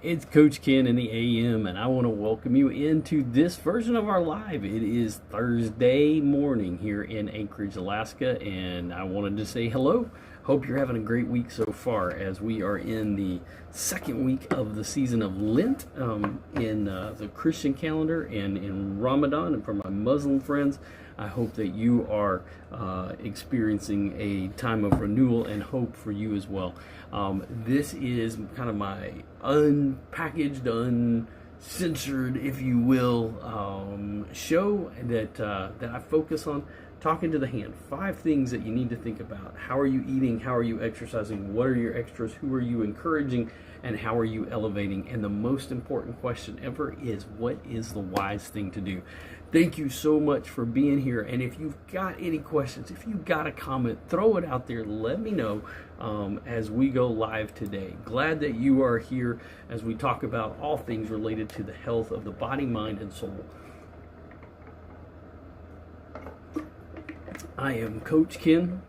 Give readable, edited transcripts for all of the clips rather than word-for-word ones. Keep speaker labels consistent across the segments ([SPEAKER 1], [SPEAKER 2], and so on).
[SPEAKER 1] It's Coach Ken in the AM, and I want to welcome you into this version of our live. It is Thursday morning here in Anchorage, Alaska, and I wanted to say hello. Hope you're having a great week so far as we are in the second week of the season of Lent in the Christian calendar and in Ramadan. And for my Muslim friends, I hope that you are experiencing a time of renewal and hope for you as well. This is kind of my unpackaged, uncensored, if you will, show that I focus on talking to the hand. 5 things that you need to think about. How are you eating? How are you exercising? What are your extras? Who are you encouraging? And how are you elevating? And the most important question ever is, what is the wise thing to do? Thank you so much for being here. And if you've got any questions, if you've got a comment, throw it out there. Let me know as we go live today. Glad that you are here as we talk about all things related to the health of the body, mind, and soul. I am Coach Ken,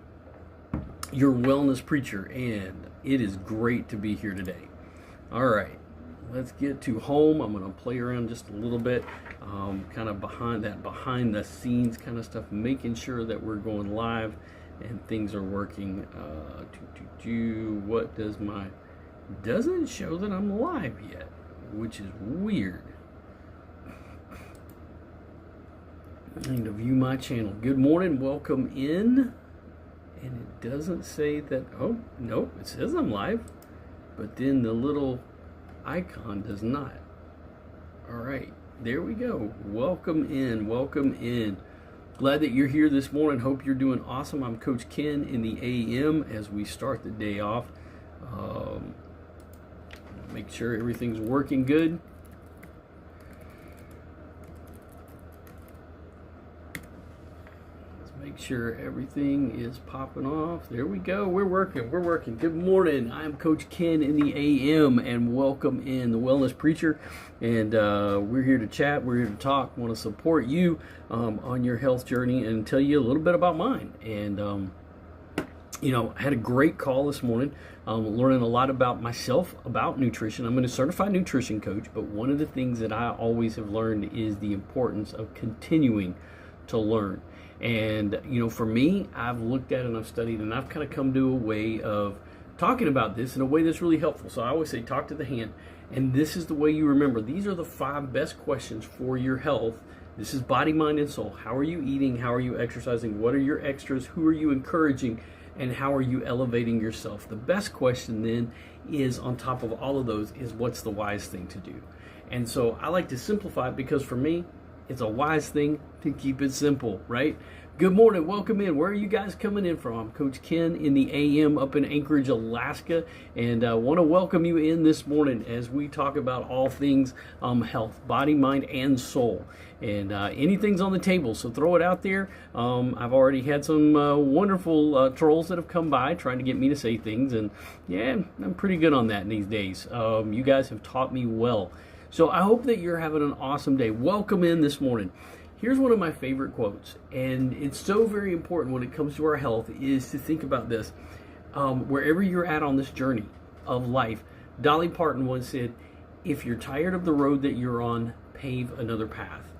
[SPEAKER 1] your wellness preacher, and it is great to be here today. All right, let's get to home. I'm going to play around just a little bit, kind of behind the scenes kind of stuff, making sure that we're going live and things are working. What doesn't show that I'm live yet, which is weird. I need to view my channel. Good morning, welcome in. And it doesn't say that, oh, nope, it says I'm live, but then the little icon does not. All right, there we go. Welcome in, welcome in. Glad that you're here this morning. Hope you're doing awesome. I'm Coach Ken in the AM as we start the day off. Make sure everything's working good. Make sure everything is popping off. There we go. We're working. Good morning. I'm Coach Ken in the AM, and welcome in the Wellness Preacher. And we're here to chat. We're here to talk. Want to support you on your health journey and tell you a little bit about mine. And I had a great call this morning, learning a lot about myself, about nutrition. I'm a certified nutrition coach, but one of the things that I always have learned is the importance of continuing to learn. And, for me, I've looked at it and I've studied and I've kind of come to a way of talking about this in a way that's really helpful. So I always say, talk to the hand. And this is the way you remember. These are the 5 best questions for your health. This is body, mind, and soul. How are you eating? How are you exercising? What are your extras? Who are you encouraging? And how are you elevating yourself? The best question then is, on top of all of those, is what's the wise thing to do? And so I like to simplify it because for me, it's a wise thing to keep it simple, right? Good morning, welcome in. Where are you guys coming in from? I'm Coach Ken in the AM up in Anchorage, Alaska, and I want to welcome you in this morning as we talk about all things health, body, mind, and soul. And anything's on the table, so throw it out there. I've already had some wonderful trolls that have come by trying to get me to say things, and yeah, I'm pretty good on that these days. You guys have taught me well. So I hope that you're having an awesome day. Welcome in this morning. Here's one of my favorite quotes, and it's so very important when it comes to our health, is to think about this. Wherever you're at on this journey of life, Dolly Parton once said, if you're tired of the road that you're on, pave another path.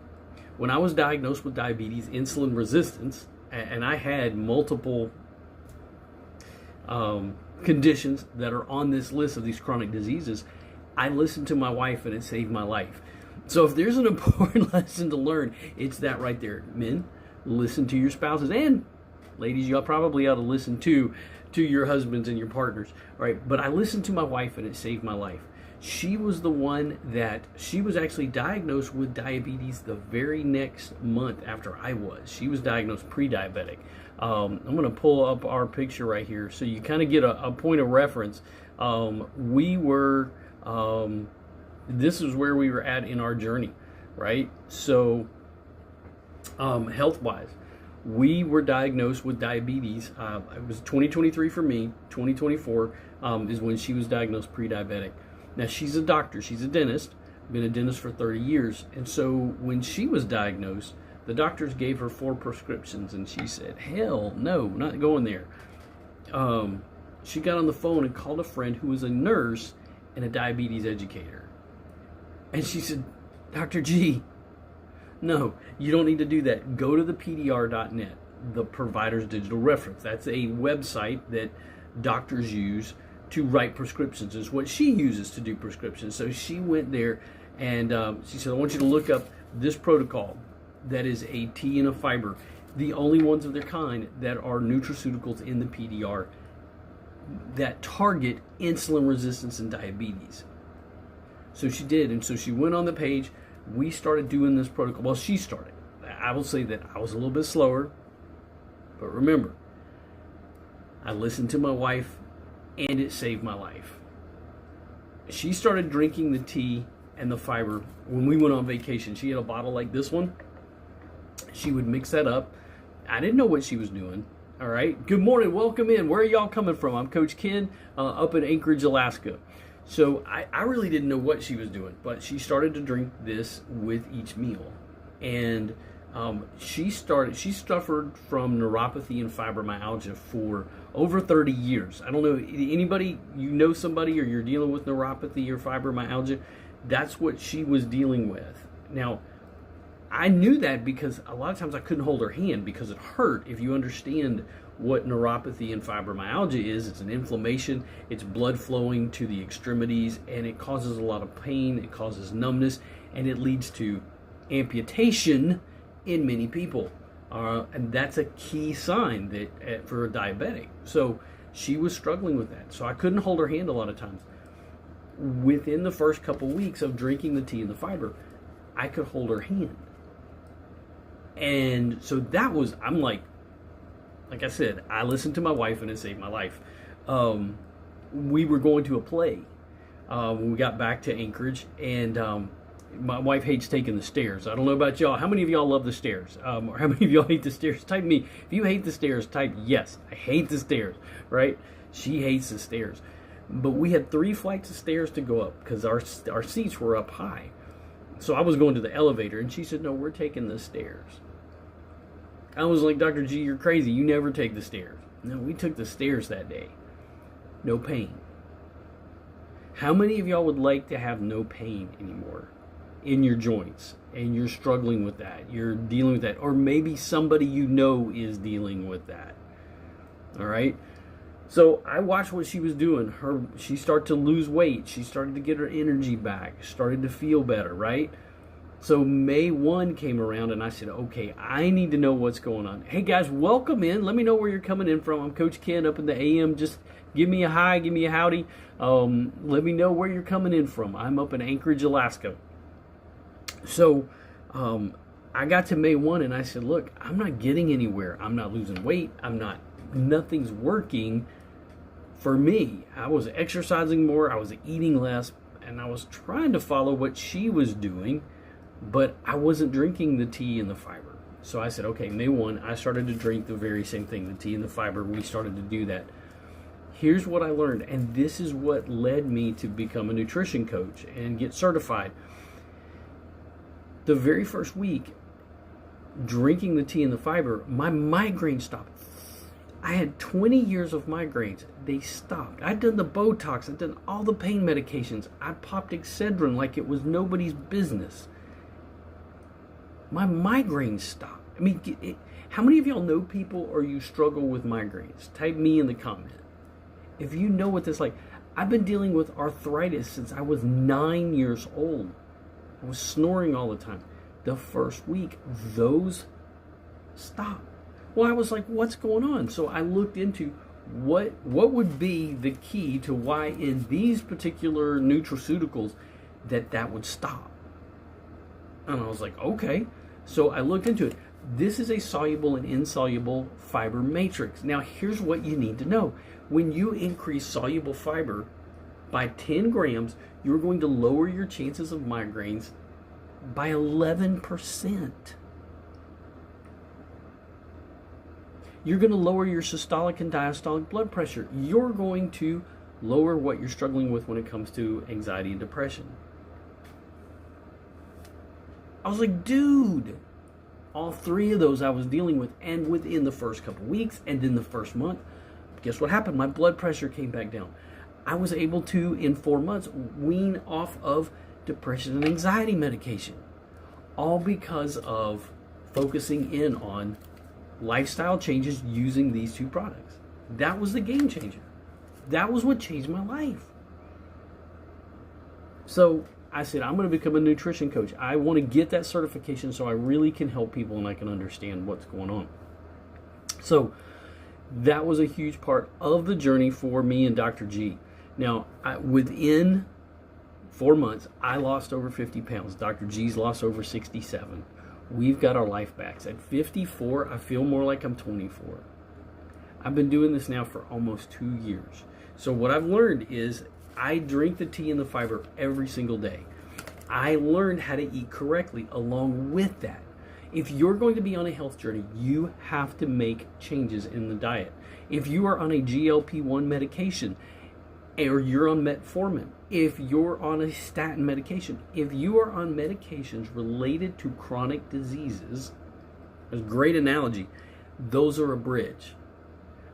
[SPEAKER 1] When I was diagnosed with diabetes, insulin resistance, and I had multiple conditions that are on this list of these chronic diseases, I listened to my wife and it saved my life. So if there's an important lesson to learn, it's that right there. Men, listen to your spouses, and ladies, you probably ought to listen to your husbands and your partners, right? But I listened to my wife and it saved my life. She was the one that, she was actually diagnosed with diabetes the very next month after I was. She was diagnosed pre-diabetic. I'm going to pull up our picture right here so you kind of get a point of reference. This is where we were at in our journey, right? So, health-wise, we were diagnosed with diabetes. It was 2023 for me. 2024 is when she was diagnosed pre-diabetic. Now, she's a doctor. She's a dentist. Been a dentist for 30 years. And so when she was diagnosed, the doctors gave her 4 prescriptions, and she said, hell no, not going there. She got on the phone and called a friend who was a nurse and a diabetes educator. And she said, Dr. G, no, you don't need to do that. Go to the PDR.net, the Provider's Digital Reference. That's a website that doctors use to write prescriptions. Is what she uses to do prescriptions. So she went there and she said, I want you to look up this protocol that is a tea and a fiber, the only ones of their kind that are nutraceuticals in the PDR that target insulin resistance and diabetes. So she did, and so she went on the page. We started doing this protocol. Well, she started. I will say that I was a little bit slower, but remember, I listened to my wife, and it saved my life. She started drinking the tea and the fiber when we went on vacation. She had a bottle like this one. She would mix that up. I didn't know what she was doing. All right. Good morning. Welcome in. Where are y'all coming from? I'm Coach Ken up in Anchorage, Alaska. So I really didn't know what she was doing, but she started to drink this with each meal. And she suffered from neuropathy and fibromyalgia for over 30 years. I don't know, anybody, you know somebody or you're dealing with neuropathy or fibromyalgia, that's what she was dealing with. Now, I knew that because a lot of times I couldn't hold her hand because it hurt. If you understand what neuropathy and fibromyalgia is, it's an inflammation, it's blood flowing to the extremities, and it causes a lot of pain, it causes numbness, and it leads to amputation in many people. And that's a key sign that for a diabetic. So she was struggling with that. So I couldn't hold her hand a lot of times. Within the first couple weeks of drinking the tea and the fiber, I could hold her hand. And so that was, I'm like I said, I listened to my wife and it saved my life. We were going to a play when we got back to Anchorage, and my wife hates taking the stairs. I don't know about y'all. How many of y'all love the stairs? Or how many of y'all hate the stairs? Type me. If you hate the stairs, type yes. I hate the stairs, right? She hates the stairs. But we had 3 flights of stairs to go up because our seats were up high. So I was going to the elevator, and she said, no, we're taking the stairs. I was like, Dr. G, you're crazy. You never take the stairs. No, we took the stairs that day. No pain. How many of y'all would like to have no pain anymore in your joints, and you're struggling with that? You're dealing with that. Or maybe somebody you know is dealing with that. All right? So I watched what she was doing. She started to lose weight. She started to get her energy back. Started to feel better, right? So May 1 came around, and I said, okay, I need to know what's going on. Hey, guys, welcome in. Let me know where you're coming in from. I'm Coach Ken up in the AM. Just give me a hi, give me a howdy. Let me know where you're coming in from. I'm up in Anchorage, Alaska. So I got to May 1, and I said, look, I'm not getting anywhere. I'm not losing weight. Nothing's working for me. I was exercising more. I was eating less, and I was trying to follow what she was doing, but I wasn't drinking the tea and the fiber. So I said, okay, May 1, I started to drink the very same thing, the tea and the fiber. We started to do that. Here's what I learned, and this is what led me to become a nutrition coach and get certified. The very first week, drinking the tea and the fiber, my migraine stopped. I had 20 years of migraines. They stopped. I'd done the Botox. I'd done all the pain medications. I popped Excedrin like it was nobody's business. My migraines stopped. I mean, how many of y'all know people or you struggle with migraines? Type me in the comment. If you know what this is like, I've been dealing with arthritis since I was 9 years old. I was snoring all the time. The first week, those stopped. Well, I was like, what's going on? So I looked into what would be the key to why in these particular nutraceuticals that would stop. And I was like, okay. So I looked into it. This is a soluble and insoluble fiber matrix. Now, here's what you need to know. When you increase soluble fiber by 10 grams, you're going to lower your chances of migraines by 11%. You're going to lower your systolic and diastolic blood pressure. You're going to lower what you're struggling with when it comes to anxiety and depression. I was like, dude, all 3 of those I was dealing with, and within the first couple weeks and in the first month, guess what happened? My blood pressure came back down. I was able to, in 4 months, wean off of depression and anxiety medication. All because of focusing in on lifestyle changes using these two products. That was the game changer. That was what changed my life. So I said, I'm going to become a nutrition coach. I want to get that certification so I really can help people and I can understand what's going on. So that was a huge part of the journey for me and Dr. G. Now, within 4 months, I lost over 50 pounds. Dr. G's lost over 67. We've got our life back. At 54, I feel more like I'm 24. I've been doing this now for almost 2 years. So what I've learned is I drink the tea and the fiber every single day. I learned how to eat correctly along with that. If you're going to be on a health journey, you have to make changes in the diet. If you are on a GLP-1 medication, or you're on metformin, if you're on a statin medication, if you are on medications related to chronic diseases, that's a great analogy, those are a bridge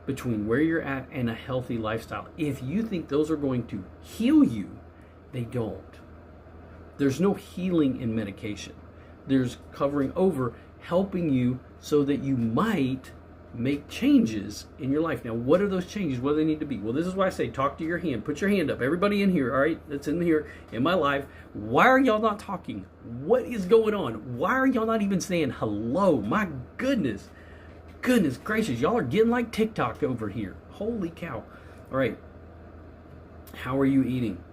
[SPEAKER 1] between where you're at and a healthy lifestyle. If you think those are going to heal you, they don't. There's no healing in medication. There's covering over, helping you so that you might make changes in your life. Now, what are those changes? What do they need to be? Well, this is why I say talk to your hand. Put your hand up. Everybody in here, all right, that's in here in my live. Why are y'all not talking? What is going on? Why are y'all not even saying hello? My goodness. Goodness gracious. Y'all are getting like TikTok over here. Holy cow. All right. How are you eating?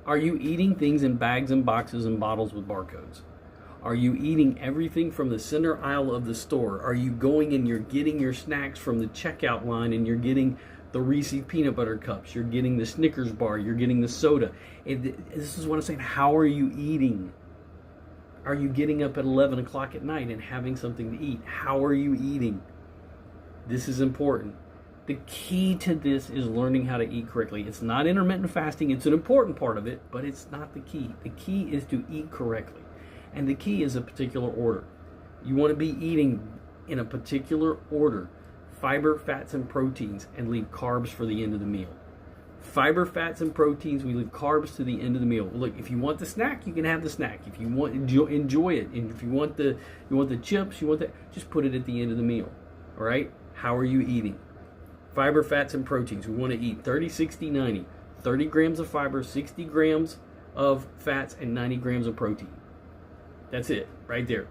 [SPEAKER 1] Are you eating things in bags and boxes and bottles with barcodes? Are you eating everything from the center aisle of the store? Are you going and you're getting your snacks from the checkout line and you're getting the Reese's peanut butter cups, you're getting the Snickers bar, you're getting the soda? This is what I'm saying. How are you eating? Are you getting up at 11 o'clock at night and having something to eat? How are you eating? This is important. The key to this is learning how to eat correctly. It's not intermittent fasting. It's an important part of it, but it's not the key. The key is to eat correctly. And the key is a particular order. You want to be eating in a particular order: fiber, fats, and proteins, and leave carbs for the end of the meal. Fiber, fats, and proteins, we leave carbs to the end of the meal. Look, if you want the snack, you can have the snack. If you want, enjoy it. And if you want the chips, you want that, just put it at the end of the meal. All right? How are you eating? Fiber, fats, and proteins. We want to eat 30, 60, 90. 30 grams of fiber, 60 grams of fats, and 90 grams of protein. That's it, right there.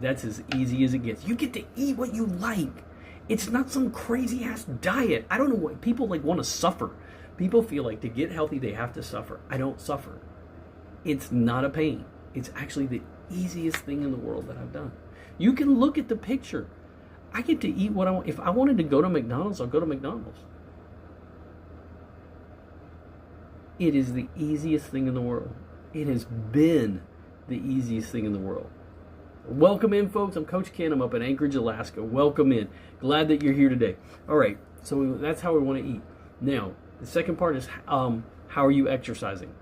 [SPEAKER 1] That's as easy as it gets. You get to eat what you like. It's not some crazy ass diet. I don't know what people want to suffer. People feel like to get healthy, they have to suffer. I don't suffer. It's not a pain. It's actually the easiest thing in the world that I've done. You can look at the picture. I get to eat what I want. If I wanted to go to McDonald's, I'll go to McDonald's. It is the easiest thing in the world. It has been the easiest thing in the world. Welcome in, folks. I'm Coach Ken. I'm up in Anchorage, Alaska. Welcome in. Glad that you're here today. All right, so that's how we want to eat. Now, the second part is how are you exercising?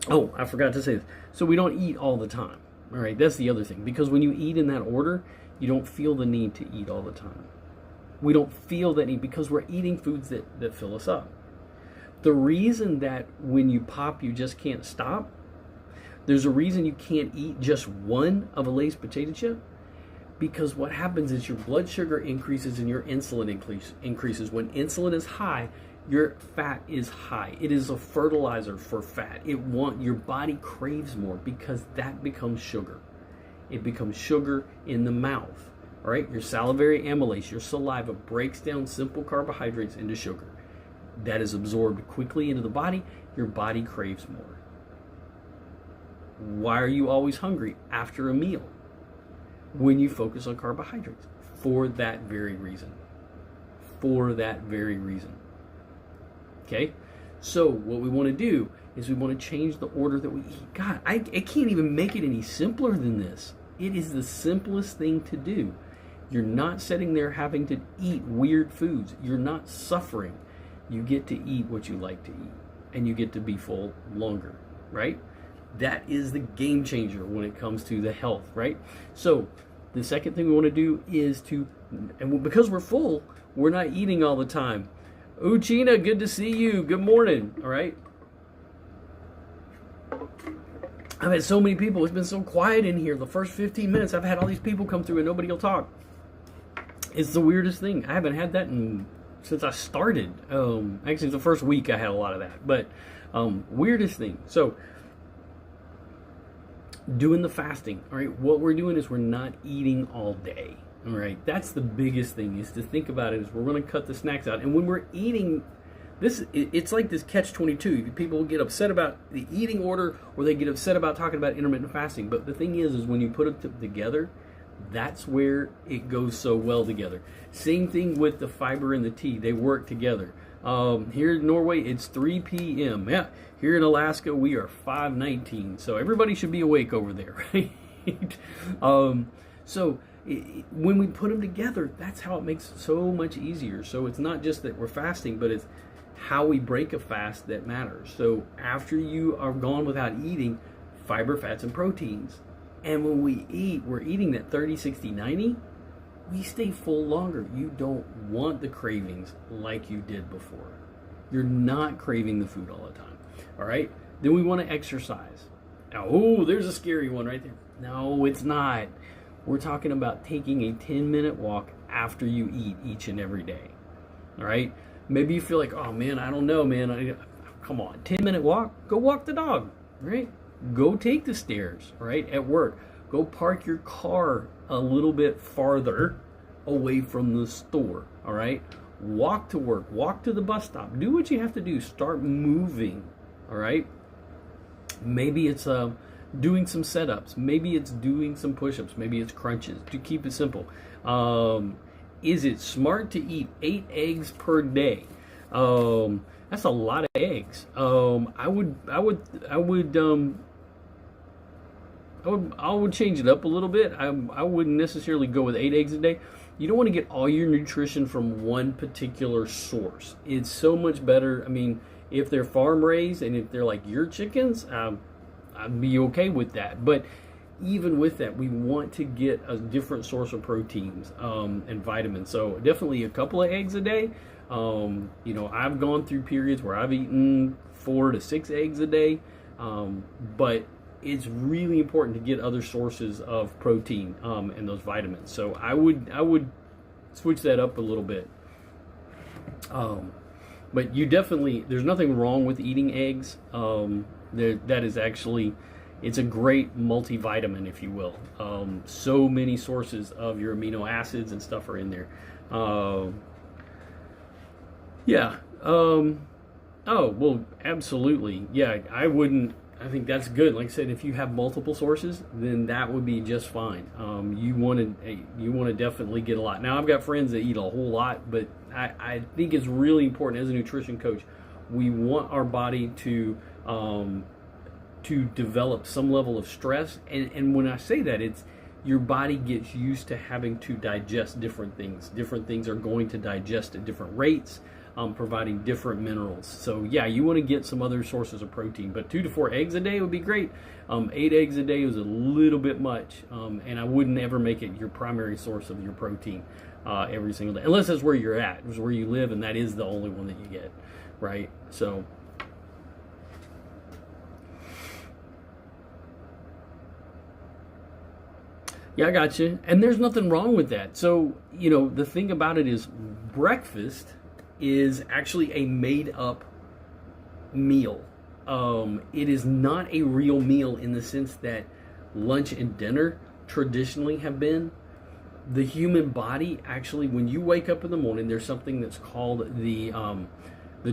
[SPEAKER 1] Oh, I forgot to say this. So we don't eat all the time. All right, that's the other thing. Because when you eat in that order, you don't feel the need to eat all the time. We don't feel that need because we're eating foods that fill us up. The reason that when you pop, you just can't stop, there's a reason you can't eat just one of a Lay's potato chip, because what happens is your blood sugar increases and your insulin increases. When insulin is high, your fat is high. It is a fertilizer for fat. Your body craves more because that becomes sugar. It becomes sugar in the mouth. All right, your salivary amylase, your saliva breaks down simple carbohydrates into sugar. That is absorbed quickly into the body. Your body craves more. Why are you always hungry after a meal? When you focus on carbohydrates. For that very reason. For that very reason. Okay? So what we want to do is we want to change the order that we eat. God, I can't even make it any simpler than this. It is the simplest thing to do. You're not sitting there having to eat weird foods. You're not suffering. You get to eat what you like to eat. And you get to be full longer. Right? That is the game changer when it comes to the health, right? So the second thing we want to do is and because we're full, we're not eating all the time. Uchina, good to see you. Good morning. All right. I've had so many people. It's been so quiet in here. The first 15 minutes, I've had all these people come through and nobody will talk. It's the weirdest thing. I haven't had that since I started. Actually, the first week I had a lot of that. But weirdest thing. So, doing the fasting. All right. What we're doing is we're not eating all day. All right. That's the biggest thing, is to think about it, is we're going to cut the snacks out. And when we're eating, it's like this catch-22. People get upset about the eating order, or they get upset about talking about intermittent fasting. But the thing is when you put it together, that's where it goes so well together. Same thing with the fiber and the tea. They work together. Here in Norway, it's 3 p.m. Yeah. Here in Alaska, we are 5:19. So everybody should be awake over there, right? When we put them together, that's how it makes it so much easier. So it's not just that we're fasting, but it's how we break a fast that matters. So after you are gone without eating, fiber, fats, and proteins. And when we eat, we're eating that 30, 60, 90. We stay full longer. You don't want the cravings like you did before. You're not craving the food all the time. All right? Then we want to exercise. Now, oh, there's a scary one right there. No, it's not. We're talking about taking a 10-minute walk after you eat each and every day. All right? Maybe you feel like, oh, man, I don't know, man. Come on, 10-minute walk? Go walk the dog, right? Go take the stairs, right, at work. Go park your car a little bit farther away from the store, all right? Walk to work. Walk to the bus stop. Do what you have to do. Start moving, all right? Maybe it's doing some setups. Maybe it's doing some push-ups. Maybe it's crunches. To keep it simple. Is it smart to eat 8 eggs per day? That's a lot of eggs. I would change it up a little bit. I wouldn't necessarily go with 8 eggs a day. You don't want to get all your nutrition from one particular source. It's so much better. I mean, if they're farm raised and if they're like your chickens, I'd be okay with that. But even with that, we want to get a different source of proteins and vitamins. So definitely a couple of eggs a day. I've gone through periods where I've eaten 4 to 6 eggs a day. But it's really important to get other sources of protein and those vitamins. So I would switch that up a little bit. But you definitely, there's nothing wrong with eating eggs. That is actually, it's a great multivitamin, if you will. So many sources of your amino acids and stuff are in there. Oh, well, absolutely. Yeah, I think that's good. Like I said, if you have multiple sources, then that would be just fine. You want to definitely get a lot. Now, I've got friends that eat a whole lot, but I think it's really important as a nutrition coach. We want our body to develop some level of stress. And when I say that, it's your body gets used to having to digest different things. Different things are going to digest at different rates. Providing different minerals. So yeah, you want to get some other sources of protein, but 2 to 4 eggs a day would be great. 8 eggs a day is a little bit much, and I wouldn't ever make it your primary source of your protein every single day, unless that's where you're at, is where you live, and that is the only one that you get, right? So yeah, I got you, and there's nothing wrong with that. So the thing about it is, breakfast is actually a made-up meal. It is not a real meal in the sense that lunch and dinner traditionally have been. The human body, actually, when you wake up in the morning, there's something that's called the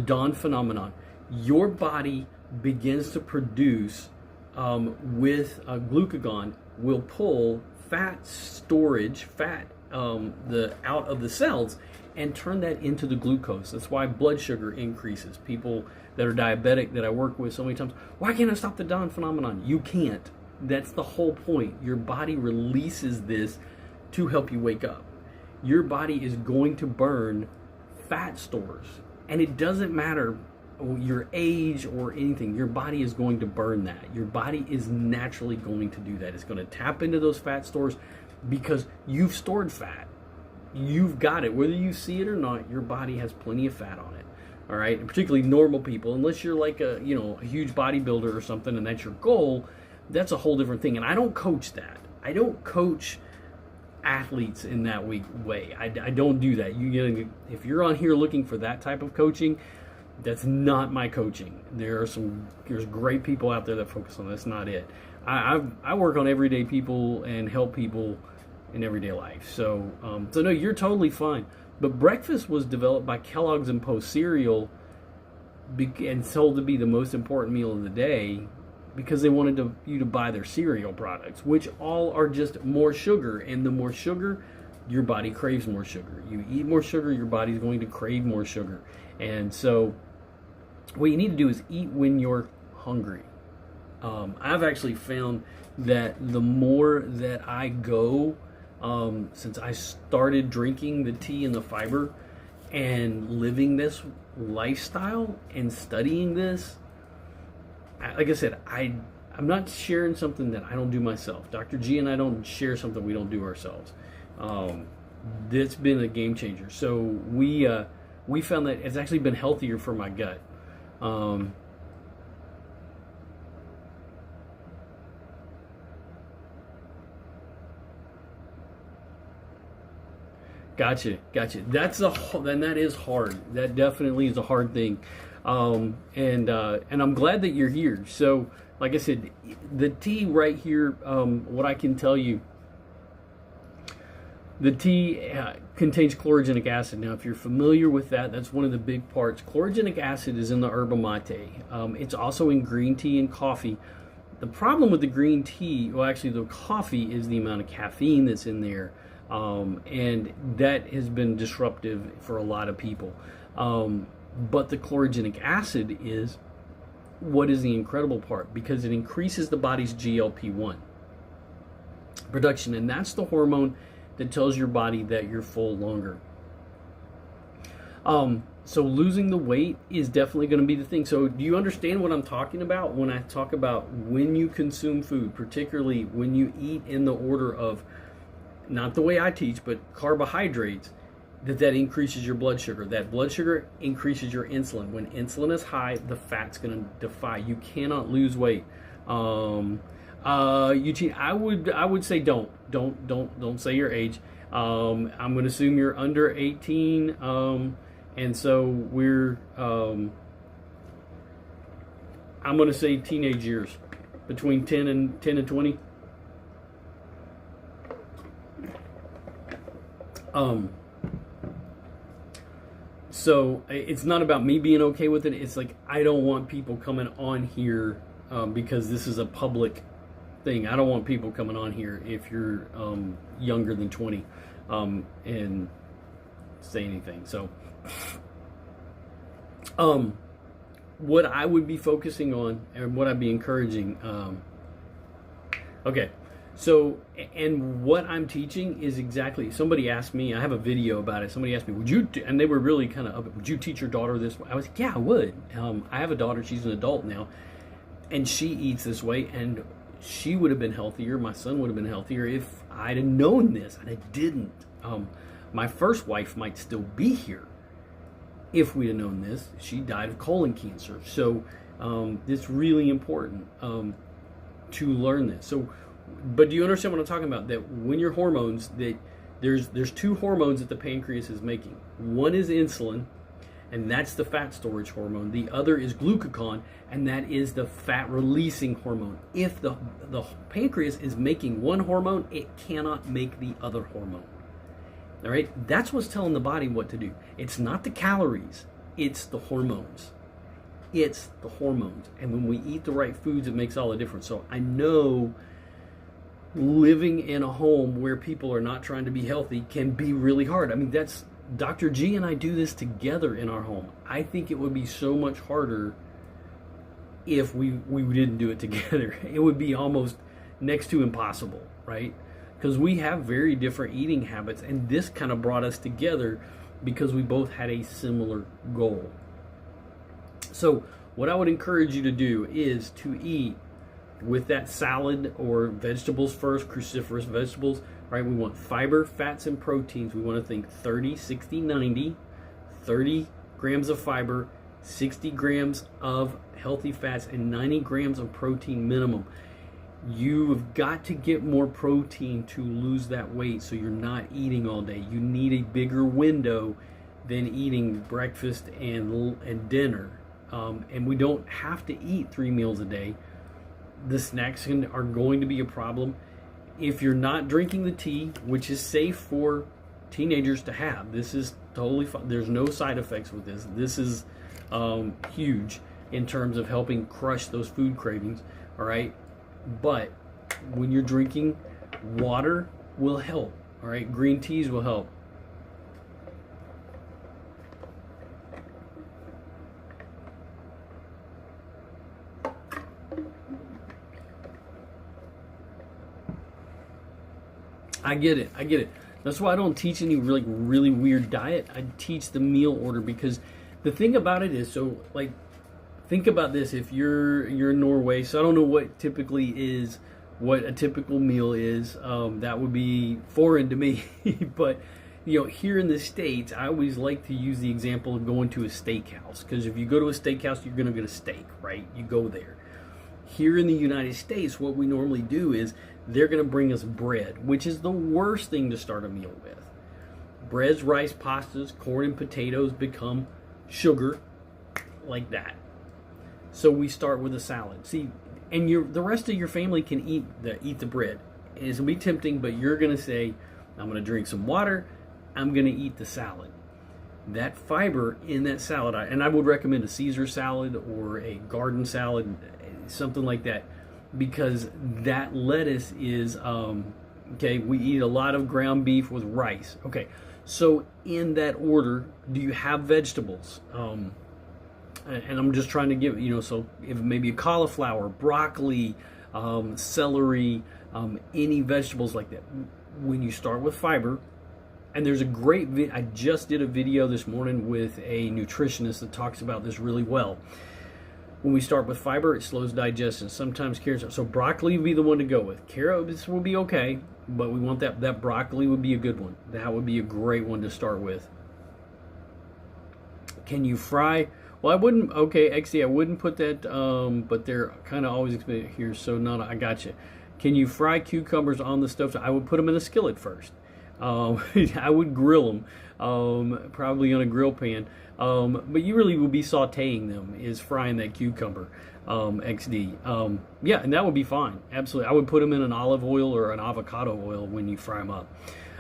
[SPEAKER 1] dawn phenomenon. Your body begins to produce with glucagon, will pull fat storage, out of the cells, and turn that into the glucose. That's why blood sugar increases. People that are diabetic that I work with so many times, why can't I stop the dawn phenomenon? You can't. That's the whole point. Your body releases this to help you wake up. Your body is going to burn fat stores. And it doesn't matter your age or anything. Your body is going to burn that. Your body is naturally going to do that. It's going to tap into those fat stores because you've stored fat. You've got it. Whether you see it or not, your body has plenty of fat on it. all right, and particularly normal people, unless you're like a huge bodybuilder or something and that's your goal. That's a whole different thing, and I don't coach that. I don't coach athletes in that way. I don't do that. If you're on here looking for that type of coaching, that's not my coaching. There's great people out there that focus on that. That's not it. I work on everyday people and help people in everyday life. So no, you're totally fine. But breakfast was developed by Kellogg's and Post cereal and sold to be the most important meal of the day, because they wanted you to buy their cereal products, which all are just more sugar. And the more sugar, your body craves more sugar. You eat more sugar, your body's going to crave more sugar. And so what you need to do is eat when you're hungry. I've actually found that the more that I go, since I started drinking the tea and the fiber and living this lifestyle and studying this, like I said, I'm not sharing something that I don't do myself. Dr. G and I don't share something we don't do ourselves. That's been a game changer. So we found that it's actually been healthier for my gut. Gotcha. Then that is hard. That definitely is a hard thing. And I'm glad that you're here. So, like I said, the tea right here, what I can tell you, the tea contains chlorogenic acid. Now, if you're familiar with that, that's one of the big parts. Chlorogenic acid is in the yerba mate. It's also in green tea and coffee. The problem with the green tea, well, actually the coffee, is the amount of caffeine that's in there. And that has been disruptive for a lot of people. But the chlorogenic acid is what is the incredible part, because it increases the body's GLP-1 production, and that's the hormone that tells your body that you're full longer. So losing the weight is definitely going to be the thing. So do you understand what I'm talking about when I talk about when you consume food, particularly when you eat in the order of, not the way I teach, but carbohydrates, that increases your blood sugar. That blood sugar increases your insulin. When insulin is high, the fat's going to defy. You cannot lose weight. Eugene, I would say don't say your age. I'm going to assume you're under 18, and so we're. I'm going to say teenage years, between 10 and 20. So it's not about me being okay with it. It's like, I don't want people coming on here because this is a public thing. I don't want people coming on here if you're younger than 20 and say anything. So what I would be focusing on and what I'd be encouraging, okay. So, and what I'm teaching is exactly, somebody asked me, I have a video about it, somebody asked me, and they were really kind of, would you teach your daughter this way? I was like, yeah, I would. I have a daughter, she's an adult now, and she eats this way, and she would have been healthier, my son would have been healthier if I'd have known this, and I didn't. My first wife might still be here if we'd have known this. She died of colon cancer. So, it's really important to learn this. So, but do you understand what I'm talking about? That when your hormones, that there's two hormones that the pancreas is making. One is insulin, and that's the fat storage hormone. The other is glucagon, and that is the fat releasing hormone. If the pancreas is making one hormone, it cannot make the other hormone. All right? That's what's telling the body what to do. It's not the calories, it's the hormones. It's the hormones. And when we eat the right foods, it makes all the difference. So I know living in a home where people are not trying to be healthy can be really hard. I mean, that's, Dr. G and I do this together in our home. I think it would be so much harder if we didn't do it together. It would be almost next to impossible, right? Because we have very different eating habits, and this kind of brought us together because we both had a similar goal. So what I would encourage you to do is to eat with that salad or vegetables first, cruciferous vegetables, right? We want fiber, fats, and proteins. We want to think 30, 60, 90, 30 grams of fiber, 60 grams of healthy fats and 90 grams of protein minimum. You've got to get more protein to lose that weight so you're not eating all day. You need a bigger window than eating breakfast and dinner. And we don't have to eat 3 meals a day. The snacks are going to be a problem. If you're not drinking the tea, which is safe for teenagers to have, this is totally fine. There's no side effects with this. This is huge in terms of helping crush those food cravings, all right? But when you're drinking, water will help, all right? Green teas will help. I get it. That's why I don't teach any really weird diet. I teach the meal order, because the thing about it is, so like, think about this. If you're in Norway, so I don't know what a typical meal is. That would be foreign to me. But here in the States, I always like to use the example of going to a steakhouse, because if you go to a steakhouse, you're going to get a steak, right? You go there. Here in the United States, what we normally do is they're going to bring us bread, which is the worst thing to start a meal with. Breads, rice, pastas, corn, and potatoes become sugar like that. So we start with a salad. See, and the rest of your family can eat the bread. It's going to be tempting, but you're going to say, I'm going to drink some water, I'm going to eat the salad. That fiber in that salad, and I would recommend a Caesar salad or a garden salad, something like that, because that lettuce is, okay, we eat a lot of ground beef with rice. Okay, so in that order, do you have vegetables? And I'm just trying to give, so if maybe a cauliflower, broccoli, celery, any vegetables like that. When you start with fiber, and there's a great I just did a video this morning with a nutritionist that talks about this really well. When we start with fiber, it slows digestion. Sometimes carrots. So broccoli would be the one to go with. Carrots will be okay, but we want that broccoli would be a good one. That would be a great one to start with. Can you fry? Well, I wouldn't. Okay, XD, I wouldn't put that. But they're kind of always expensive here. So no, I got you. Can you fry cucumbers on the stove? So I would put them in a skillet first. I would grill them, probably on a grill pan. But you really will be sauteing them, is frying that cucumber, XD. Yeah, and that would be fine. Absolutely. I would put them in an olive oil or an avocado oil when you fry them up,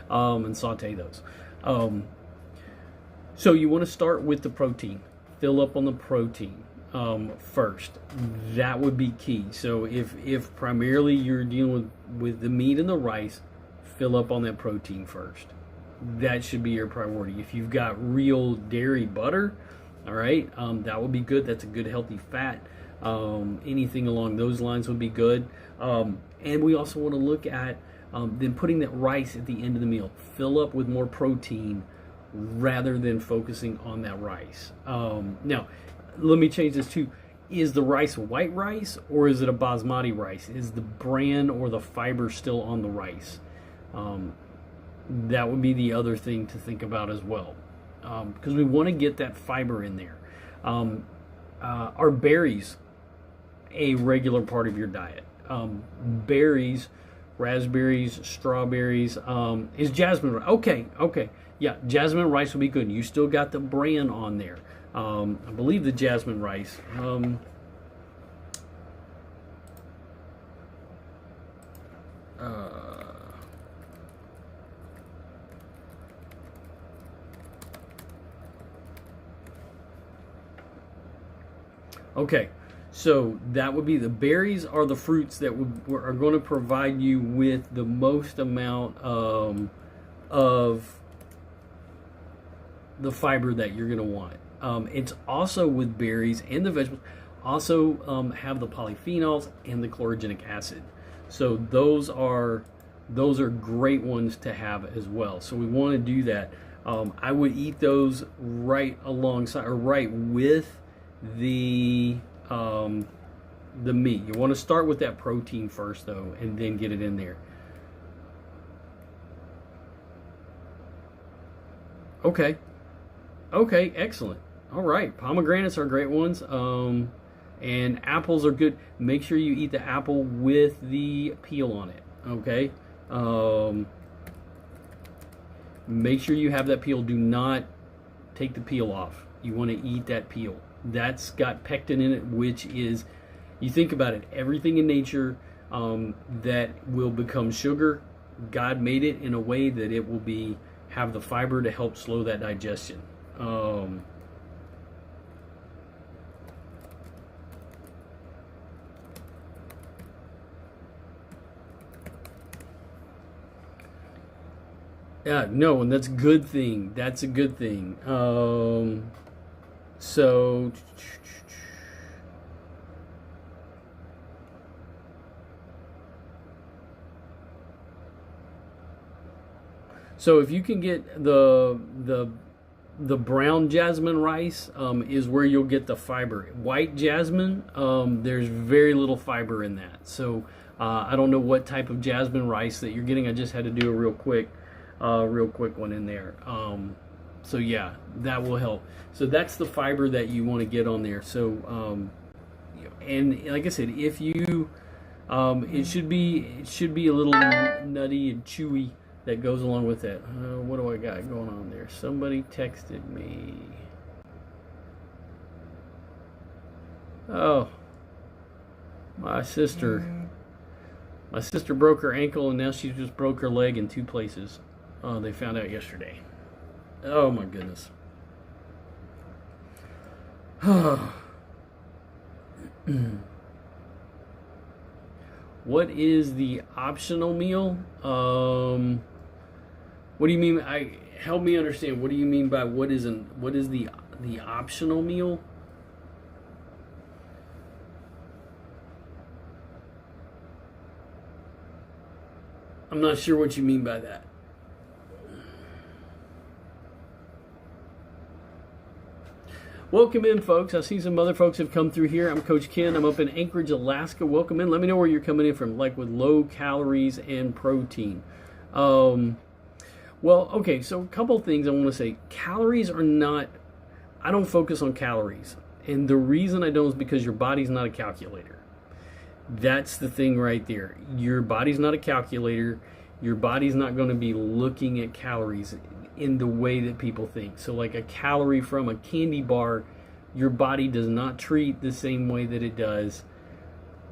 [SPEAKER 1] and saute those. So you want to start with the protein. Fill up on the protein first. That would be key. So if primarily you're dealing with the meat and the rice, fill up on that protein first. That should be your priority. If you've got real dairy butter, all right, that would be good. That's a good healthy fat. Anything along those lines would be good. And we also want to look at then putting that rice at the end of the meal. Fill up with more protein rather than focusing on that rice. Now, let me change this too. Is the rice white rice or is it a basmati rice? Is the bran or the fiber still on the rice? That would be the other thing to think about as well, because we want to get that fiber in there. Are berries a regular part of your diet? Berries, raspberries, strawberries, is jasmine rice. Okay, yeah, jasmine rice would be good. You still got the bran on there. I believe the jasmine rice. Okay, so that would be the berries are the fruits that are going to provide you with the most amount of the fiber that you're going to want. It's also with berries and the vegetables also have the polyphenols and the chlorogenic acid. So those are great ones to have as well. So we want to do that. I would eat those right alongside or right with the meat. You want to start with that protein first though, and then get it in there. Okay, excellent. All right, pomegranates are great ones. And apples are good. Make sure you eat the apple with the peel on it. Okay. Make sure you have that peel. Do not take the peel off. You want to eat that peel. That's got pectin in it, which is, you think about it, everything in nature that will become sugar, God made it in a way that it will have the fiber to help slow that digestion. Yeah, no, and that's a good thing. That's a good thing. So if you can get the brown jasmine rice, is where you'll get the fiber. White jasmine, there's very little fiber in that. So I don't know what type of jasmine rice that you're getting. I just had to do a real quick one in there. So yeah, that will help. So that's the fiber that you want to get on there. So and like I said, if you it should be a little nutty and chewy that goes along with that. What do I got going on there? Somebody texted me. Oh, my sister broke her ankle, and now she just broke her leg in 2 places. They found out yesterday. Oh my goodness. What is the optional meal? What do you mean? Help me understand. What do you mean by what is the optional meal? I'm not sure what you mean by that. Welcome in, folks. I see some other folks have come through here. I'm Coach Ken. I'm up in Anchorage, Alaska. Welcome in. Let me know where you're coming in from, like with low calories and protein. Well, okay, so a couple things I want to say. Calories are not, I don't focus on calories. And the reason I don't is because your body's not a calculator. That's the thing right there. Your body's not a calculator. Your body's not going to be looking at calories in the way that people think. So like a calorie from a candy bar, your body does not treat the same way that it does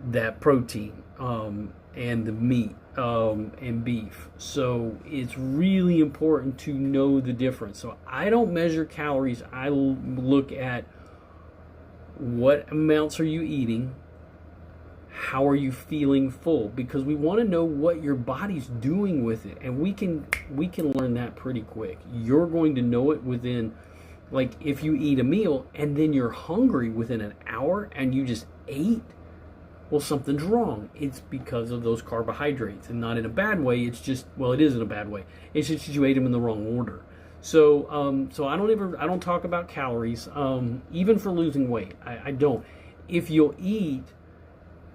[SPEAKER 1] that protein and the meat and beef. So it's really important to know the difference. So I don't measure calories. I look at what amounts are you eating, how are you feeling full, because we want to know what your body's doing with it, and we can learn that pretty quick. You're going to know it within, like, if you eat a meal and then you're hungry within an hour and you just ate, well, something's wrong. It's because of those carbohydrates, and not in a bad way. It's just, well, it is in a bad way. It's just you ate them in the wrong order. So I don't talk about calories, even for losing weight. I don't. If you'll eat.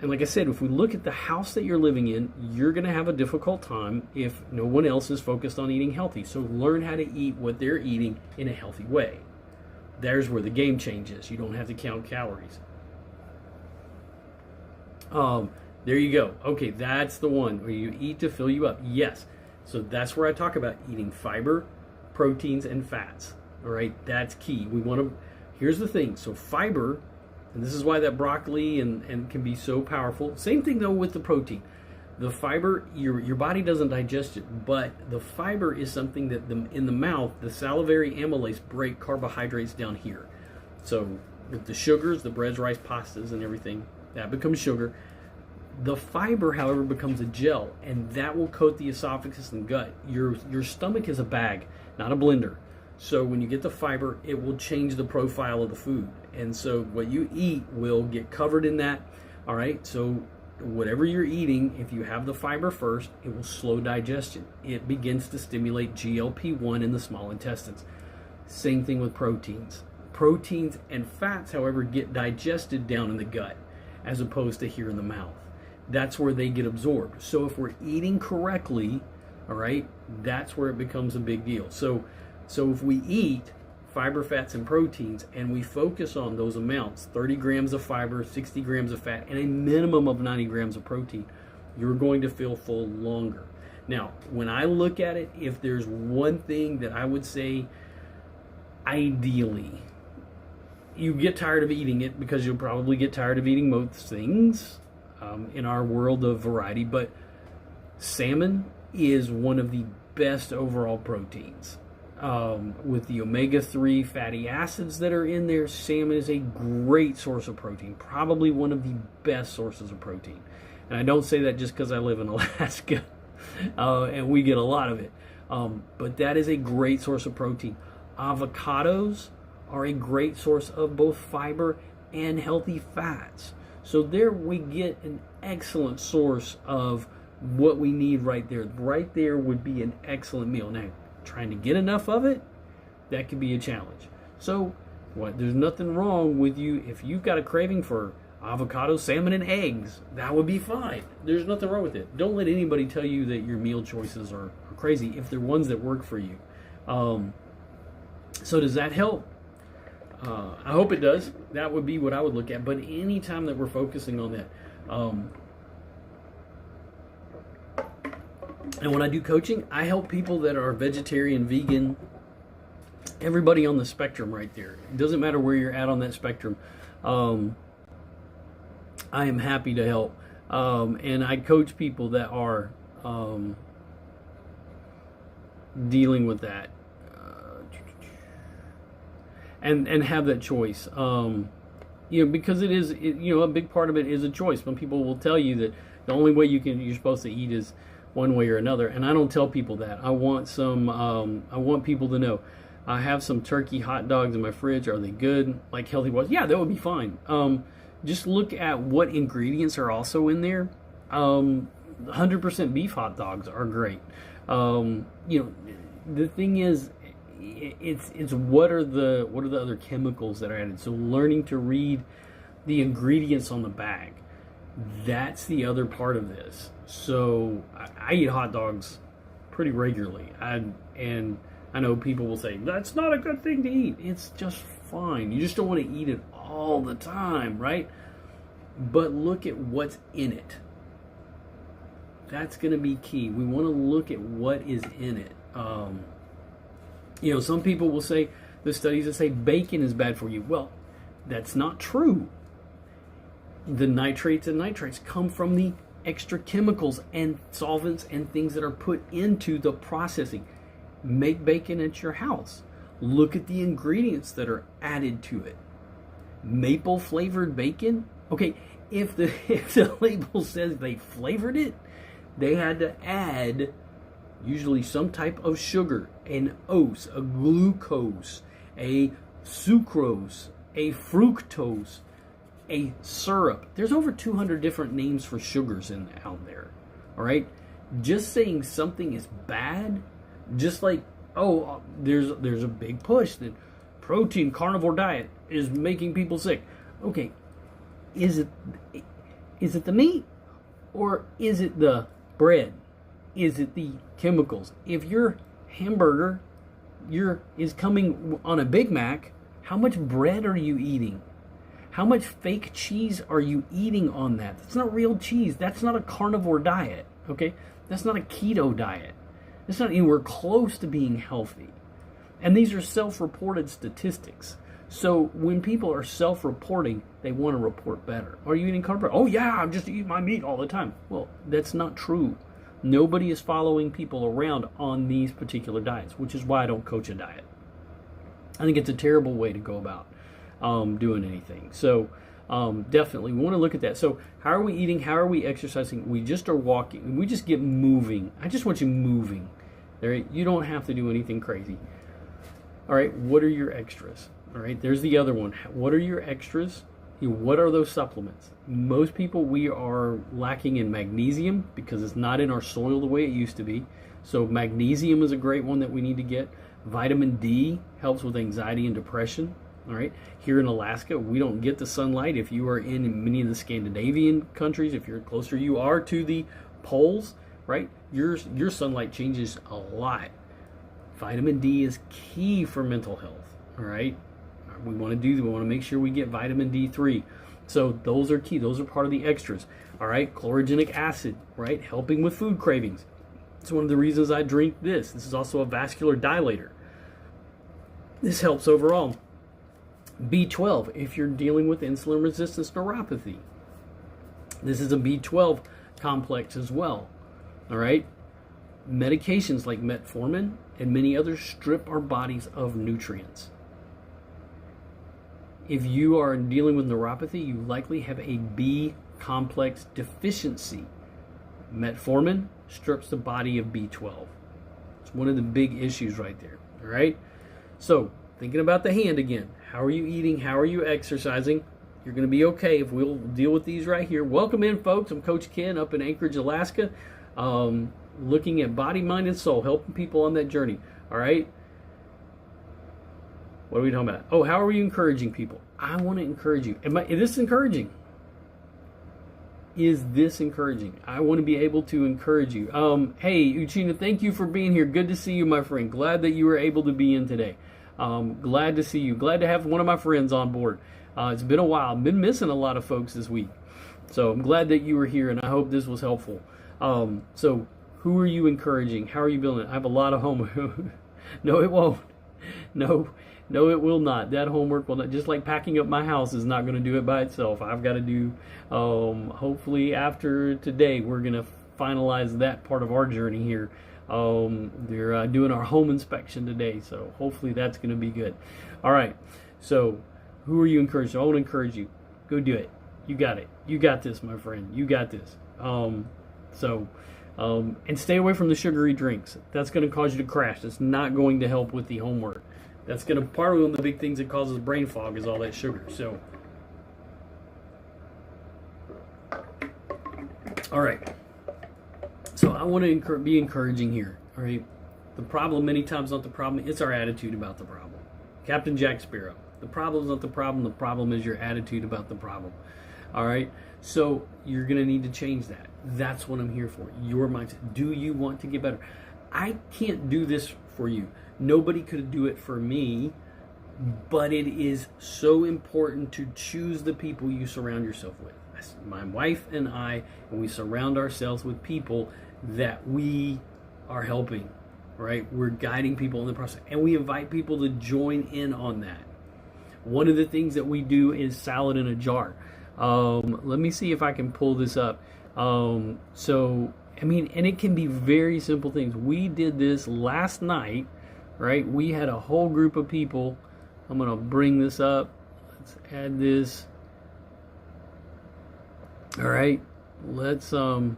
[SPEAKER 1] And like I said, if we look at the house that you're living in, you're going to have a difficult time if no one else is focused on eating healthy. So learn how to eat what they're eating in a healthy way. There's where the game changes. You don't have to count calories. There you go. Okay, that's the one where you eat to fill you up. Yes. So that's where I talk about eating fiber, proteins, and fats. All right, that's key. Here's the thing. So fiber. And this is why that broccoli and can be so powerful. Same thing though with the protein. The fiber, your body doesn't digest it, but the fiber is something that in the mouth, the salivary amylase break carbohydrates down here. So with the sugars, the breads, rice, pastas, and everything, that becomes sugar. The fiber, however, becomes a gel, and that will coat the esophagus and gut. Your stomach is a bag, not a blender. So when you get the fiber, it will change the profile of the food. And so what you eat will get covered in that. All right. So whatever you're eating, if you have the fiber first, it will slow digestion. It begins to stimulate GLP-1 in the small intestines. Same thing with proteins. Proteins and fats, however, get digested down in the gut as opposed to here in the mouth. That's where they get absorbed. So if we're eating correctly, all right, that's where it becomes a big deal. So if we eat fiber, fats, and proteins, and we focus on those amounts, 30 grams of fiber, 60 grams of fat, and a minimum of 90 grams of protein, you're going to feel full longer. Now, when I look at it, if there's one thing that I would say, ideally, you get tired of eating it, because you'll probably get tired of eating most things in our world of variety, but salmon is one of the best overall proteins. With the omega-3 fatty acids that are in there, salmon is a great source of protein, probably one of the best sources of protein. And I don't say that just because I live in Alaska and we get a lot of it, but that is a great source of protein. Avocados are a great source of both fiber and healthy fats. So there we get an excellent source of what we need right there. Right there would be an excellent meal. Now, trying to get enough of it, that could be a challenge. So there's nothing wrong with you if you've got a craving for avocado, salmon, and eggs. That would be fine. There's nothing wrong with it. Don't let anybody tell you that your meal choices are crazy if they're ones that work for you. So does that help? I hope it does. That would be what I would look at. But anytime that we're focusing on that, and when I do coaching, I help people that are vegetarian, vegan, everybody on the spectrum right there. It doesn't matter where you're at on that spectrum. I am happy to help. And I coach people that are dealing with that. And have that choice. Because it is, a big part of it is a choice. Some people will tell you that the only way you're supposed to eat is one way or another, and I don't tell people that. I want people to know. I have some turkey hot dogs in my fridge. Are they good? Like healthy ones? Yeah, that would be fine. Just look at what ingredients are also in there. 100% beef hot dogs are great. The thing is, it's what are the other chemicals that are added. So learning to read the ingredients on the bag, that's the other part of this. So I eat hot dogs pretty regularly. And I know people will say, that's not a good thing to eat. It's just fine. You just don't want to eat it all the time, right? But look at what's in it. That's going to be key. We want to look at what is in it. Some people will say, the studies that say bacon is bad for you. Well, that's not true. The nitrates and nitrites come from the extra chemicals and solvents and things that are put into the processing. Make bacon at your house. Look at the ingredients that are added to it. Maple flavored bacon? Okay, if the label says they flavored it, they had to add usually some type of sugar, an ose, a glucose, a sucrose, a fructose, a syrup. There's over 200 different names for sugars out there. All right, just saying something is bad, just like there's a big push that protein carnivore diet is making people sick. Okay, is it the meat, or is it the bread? Is it the chemicals? If your hamburger is coming on a Big Mac, how much bread are you eating? How much fake cheese are you eating on that? That's not real cheese. That's not a carnivore diet, okay? That's not a keto diet. It's not anywhere close to being healthy. And these are self-reported statistics. So when people are self-reporting, they want to report better. Are you eating carnivore? Oh yeah, I'm just eating my meat all the time. Well, that's not true. Nobody is following people around on these particular diets, which is why I don't coach a diet. I think it's a terrible way to go about doing anything. So definitely we want to look at that. So how are we eating? How are we exercising? We just are walking. We just get moving. I just want you moving. All right? You don't have to do anything crazy. All right, what are your extras? All right, there's the other one. What are your extras? What are those supplements? Most people, we are lacking in magnesium because it's not in our soil the way it used to be. So magnesium is a great one that we need to get. Vitamin D helps with anxiety and depression. All right, here in Alaska, we don't get the sunlight. If you are in many of the Scandinavian countries, if you're closer you are to the poles, right, your sunlight changes a lot. Vitamin D is key for mental health. all right? We want to make sure we get vitamin D3. So those are key. Those are part of the extras, all right? Chlorogenic acid, right? Helping with food cravings. It's one of the reasons I drink this. This is also a vascular dilator. This helps overall. B12, if you're dealing with insulin resistance neuropathy. This is a B12 complex as well, all right? Medications like metformin and many others strip our bodies of nutrients. If you are dealing with neuropathy, you likely have a B complex deficiency. Metformin strips the body of B12. It's one of the big issues right there, all right? So, thinking about the hand again. How are you eating? How are you exercising? You're going to be okay if we'll deal with these right here. Welcome in, folks. I'm Coach Ken up in Anchorage, Alaska, looking at body, mind, and soul, helping people on that journey, all right? What are we talking about? Oh, how are we encouraging people? I want to encourage you. Is this encouraging? Is this encouraging? I want to be able to encourage you. Hey, Uchina, thank you for being here. Good to see you, my friend. Glad that you were able to be in today. Glad to see you. Glad to have one of my friends on board. It's been a while. I've been missing a lot of folks this week. So I'm glad that you were here, and I hope this was helpful. So who are you encouraging? How are you building it? I have a lot of homework. No, it won't. No, it will not. That homework will not. Just like packing up my house is not going to do it by itself. I've got to do, hopefully after today, we're going to finalize that part of our journey here. They're doing our home inspection today, so hopefully that's going to be good. All right, so who are you encouraging? I want to encourage you. Go do it. You got it. You got this, my friend. You got this. And stay away from the sugary drinks. That's going to cause you to crash. That's not going to help with the homework. That's going to, part of one of the big things that causes brain fog is all that sugar. So, all right. So I want to be encouraging here. All right. The problem many times not the problem. It's our attitude about the problem. Captain Jack Sparrow. The problem is not the problem. The problem is your attitude about the problem. All right. So you're going to need to change that. That's what I'm here for. Your mindset. Do you want to get better? I can't do this for you. Nobody could do it for me, but it is so important to choose the people you surround yourself with. My wife and I, when we surround ourselves with people that we are helping, right? We're guiding people in the process, and we invite people to join in on that. One of the things that we do is salad in a jar. Let me see if I can pull this up. And it can be very simple things. We did this last night, right? We had a whole group of people. I'm going to bring this up. Let's add this. All right. Let's, I'm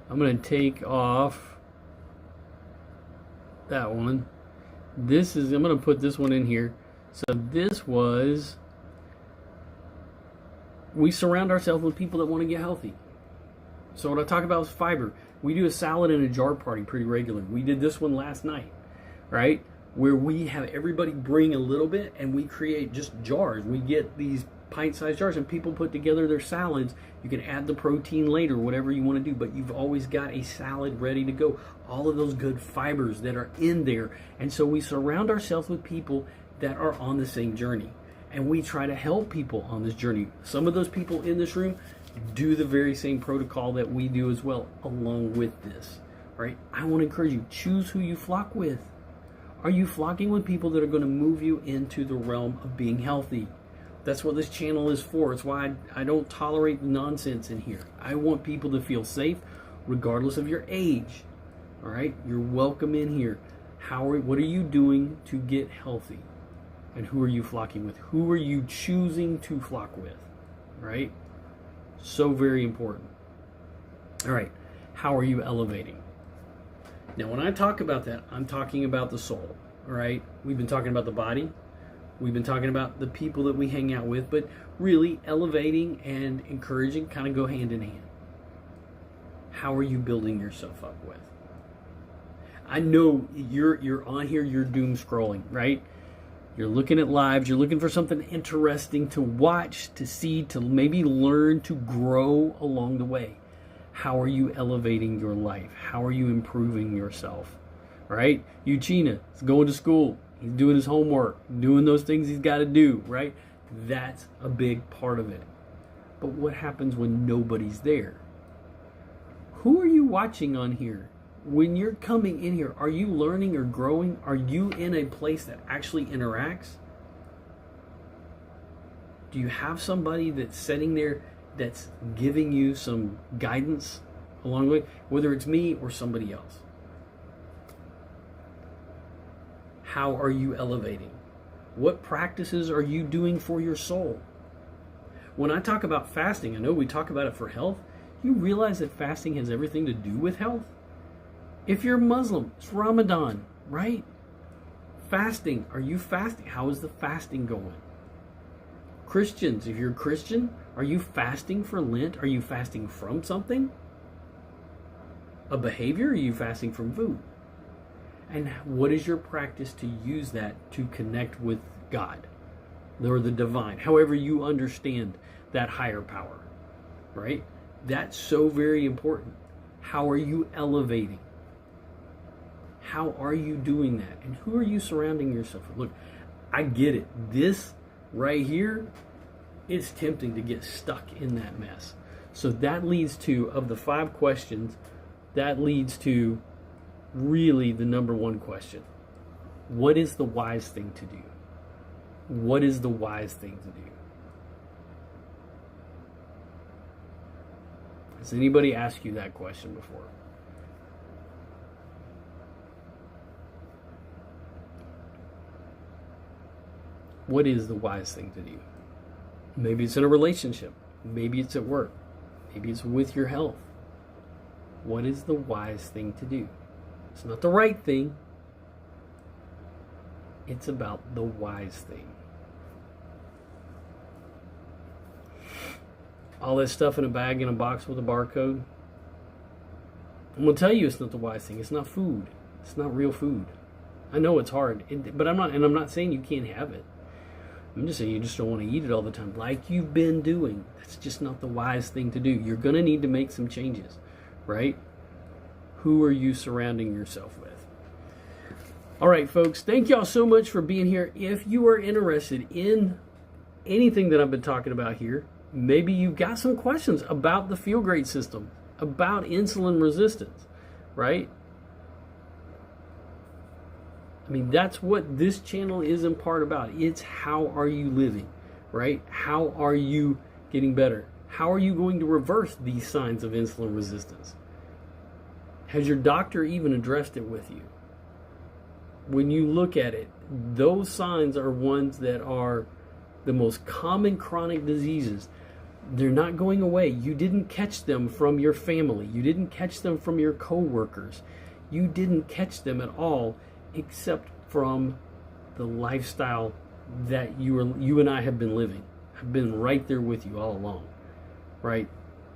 [SPEAKER 1] going to take off that one. I'm going to put this one in here. So this was, we surround ourselves with people that want to get healthy. So what I talk about is fiber. We do a salad in a jar party pretty regularly. We did this one last night, right? Where we have everybody bring a little bit and we create just jars. We get these pint-sized jars and people put together their salads. You can add the protein later, whatever you want to do, but you've always got a salad ready to go. All of those good fibers that are in there. And so we surround ourselves with people that are on the same journey. And we try to help people on this journey. Some of those people in this room do the very same protocol that we do as well along with this, right? I want to encourage you, choose who you flock with. Are you flocking with people that are going to move you into the realm of being healthy? That's what this channel is for. It's why I don't tolerate nonsense in here. I want people to feel safe regardless of your age, all right? You're welcome in here. What are you doing to get healthy? And who are you flocking with? Who are you choosing to flock with, right? So very important. All right, how are you elevating? Now, when I talk about that, I'm talking about the soul, all right? We've been talking about the body. We've been talking about the people that we hang out with, but really elevating and encouraging kind of go hand in hand. How are you building yourself up with? I know you're on here, you're doom scrolling, right? You're looking at lives, you're looking for something interesting to watch, to see, to maybe learn, to grow along the way. How are you elevating your life? How are you improving yourself? Right? Uchina is going to school. He's doing his homework, doing those things he's got to do, right? That's a big part of it. But what happens when nobody's there? Who are you watching on here? When you're coming in here, are you learning or growing? Are you in a place that actually interacts? Do you have somebody that's sitting there that's giving you some guidance along the way, whether it's me or somebody else? How are you elevating? What practices are you doing for your soul? When I talk about fasting, I know we talk about it for health. You realize that fasting has everything to do with health? If you're Muslim, it's Ramadan, right? Fasting, are you fasting? How is the fasting going? Christians, if you're a Christian, are you fasting for Lent? Are you fasting from something? A behavior? Or are you fasting from food? And what is your practice to use that to connect with God or the divine, however you understand that higher power, right? That's so very important. How are you elevating? How are you doing that? And who are you surrounding yourself with? Look, I get it. This right here, it's tempting to get stuck in that mess. So that leads to, of the 5 questions, that leads to really the number one question. What is the wise thing to do? What is the wise thing to do? Has anybody asked you that question before? What is the wise thing to do? Maybe it's in a relationship. Maybe it's at work. Maybe it's with your health. What is the wise thing to do? It's not the right thing. It's about the wise thing. All that stuff in a bag, in a box with a barcode. I'm going to tell you it's not the wise thing. It's not food. It's not real food. I know it's hard, but I'm not saying you can't have it. I'm just saying you just don't want to eat it all the time like you've been doing. That's just not the wise thing to do. You're going to need to make some changes, right? Who are you surrounding yourself with? All right, folks, thank y'all so much for being here. If you are interested in anything that I've been talking about here, maybe you've got some questions about the Feel Great system, about insulin resistance, right? I mean, that's what this channel is in part about. It's how are you living, right? How are you getting better? How are you going to reverse these signs of insulin resistance? Has your doctor even addressed it with you? When you look at it, those signs are ones that are the most common chronic diseases. They're not going away. You didn't catch them from your family. You didn't catch them from your coworkers. You didn't catch them at all, except from the lifestyle that you and I have been living. I've been right there with you all along, right?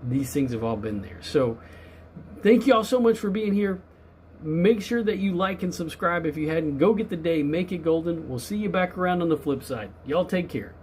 [SPEAKER 1] These things have all been there. So thank you all so much for being here. Make sure that you like and subscribe if you hadn't. Go get the day, make it golden. We'll see you back around on the flip side. Y'all take care.